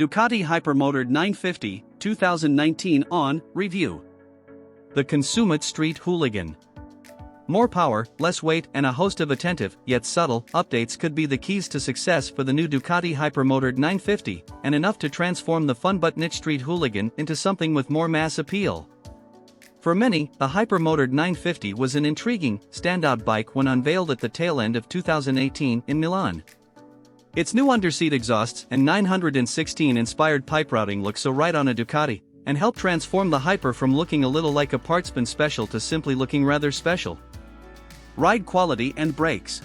Ducati Hypermotard 950, 2019 on review. The consummate street hooligan. More power, less weight, and a host of attentive, yet subtle, updates could be the keys to success for the new Ducati Hypermotard 950, and enough to transform the fun but niche street hooligan into something with more mass appeal. For many, the Hypermotard 950 was an intriguing, standout bike when unveiled at the tail end of 2018 in Milan. Its new underseat exhausts and 916-inspired pipe routing look so right on a Ducati, and help transform the Hyper from looking a little like a Partsman special to simply looking rather special. Ride quality and brakes.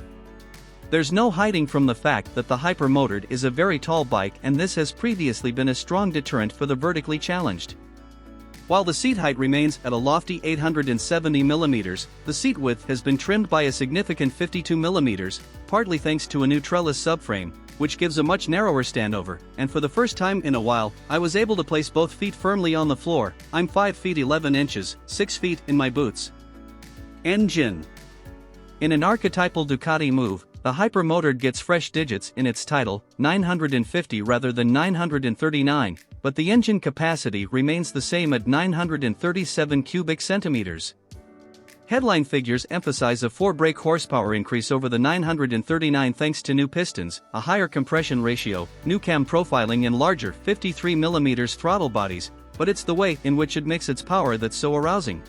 There's no hiding from the fact that the Hypermotard is a very tall bike, and this has previously been a strong deterrent for the vertically challenged. While the seat height remains at a lofty 870 mm, the seat width has been trimmed by a significant 52 mm, partly thanks to a new Trellis Subframe, which gives a much narrower standover, and for the first time in a while, I was able to place both feet firmly on the floor. I'm 5 feet 11 inches, 6 feet in my boots. Engine. In an archetypal Ducati move, the Hypermotard gets fresh digits in its title, 950 rather than 939, but the engine capacity remains the same at 937 cubic centimeters. Headline figures emphasize a 4 brake horsepower increase over the 939 thanks to new pistons, a higher compression ratio, new cam profiling and larger 53mm throttle bodies, but it's the way in which it makes its power that's so arousing.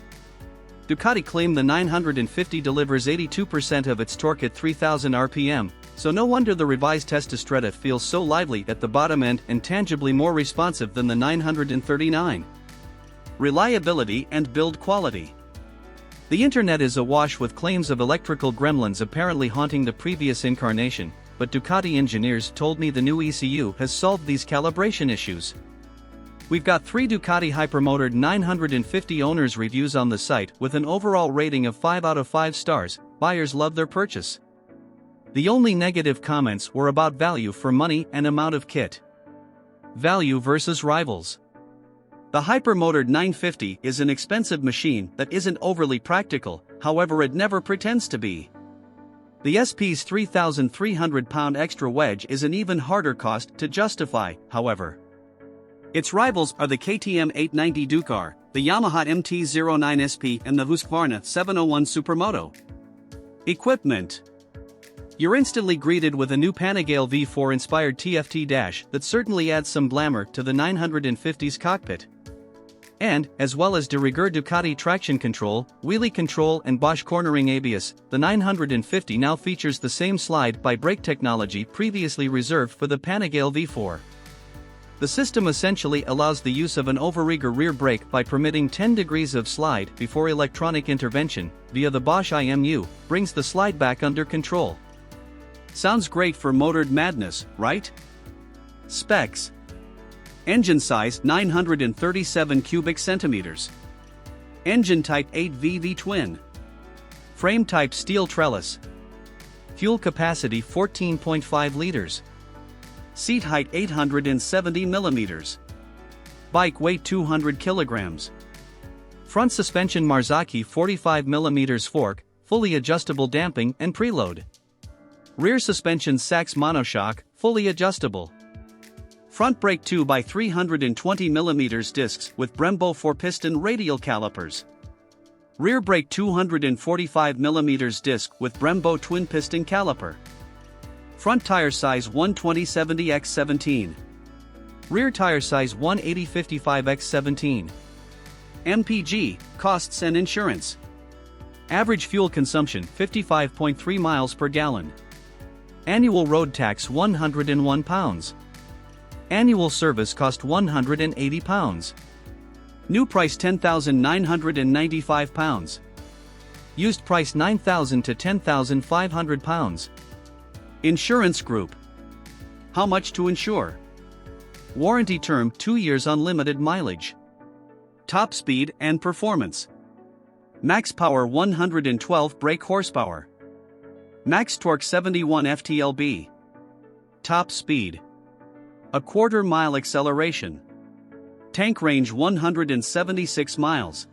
Ducati claim the 950 delivers 82% of its torque at 3000 RPM, so no wonder the revised Testastretta feels so lively at the bottom end and tangibly more responsive than the 939. Reliability and build quality. The internet is awash with claims of electrical gremlins apparently haunting the previous incarnation, but Ducati engineers told me the new ECU has solved these calibration issues. We've got 3 Ducati Hypermotard 950 owners' reviews on the site with an overall rating of 5 out of 5 stars. Buyers love their purchase. The only negative comments were about value for money and amount of kit. Value versus rivals. The Hypermotard 950 is an expensive machine that isn't overly practical, however it never pretends to be. The SP's 3,300-pound extra wedge is an even harder cost to justify, however. Its rivals are the KTM 890 Ducar, the Yamaha MT-09 SP and the Husqvarna 701 Supermoto. Equipment. You're instantly greeted with a new Panigale V4-inspired TFT dash that certainly adds some glamour to the 950's cockpit. And, as well as de rigueur Ducati traction control, wheelie control and Bosch cornering ABS, the 950 now features the same slide-by-brake technology previously reserved for the Panigale V4. The system essentially allows the use of an overeager rear brake by permitting 10 degrees of slide before electronic intervention, via the Bosch IMU, brings the slide back under control. Sounds great for motored madness, right? Specs. Engine size 937 cubic centimeters. Engine type 8VV twin. Frame type steel trellis. Fuel capacity 14.5 liters. Seat height 870 mm. Bike weight 200 kilograms. Front suspension Marzocchi 45 mm fork, fully adjustable damping and preload. Rear suspension Sachs monoshock, fully adjustable. Front brake 2x 320 mm discs with Brembo four-piston radial calipers. Rear brake 245 mm disc with Brembo twin-piston caliper. Front tire size 120/70x17. Rear tire size 180/55x17. MPG, costs and insurance. Average fuel consumption 55.3 miles per gallon. Annual road tax 101 pounds. Annual service cost 180 pounds. New price £10,995. Used price £9,000 to £10,500. Insurance group. How much to insure? Warranty term 2 years unlimited mileage. Top speed and performance. Max power 112 brake horsepower. Max torque 71 ft-lb. Top speed. A quarter-mile acceleration. Tank range 176 miles.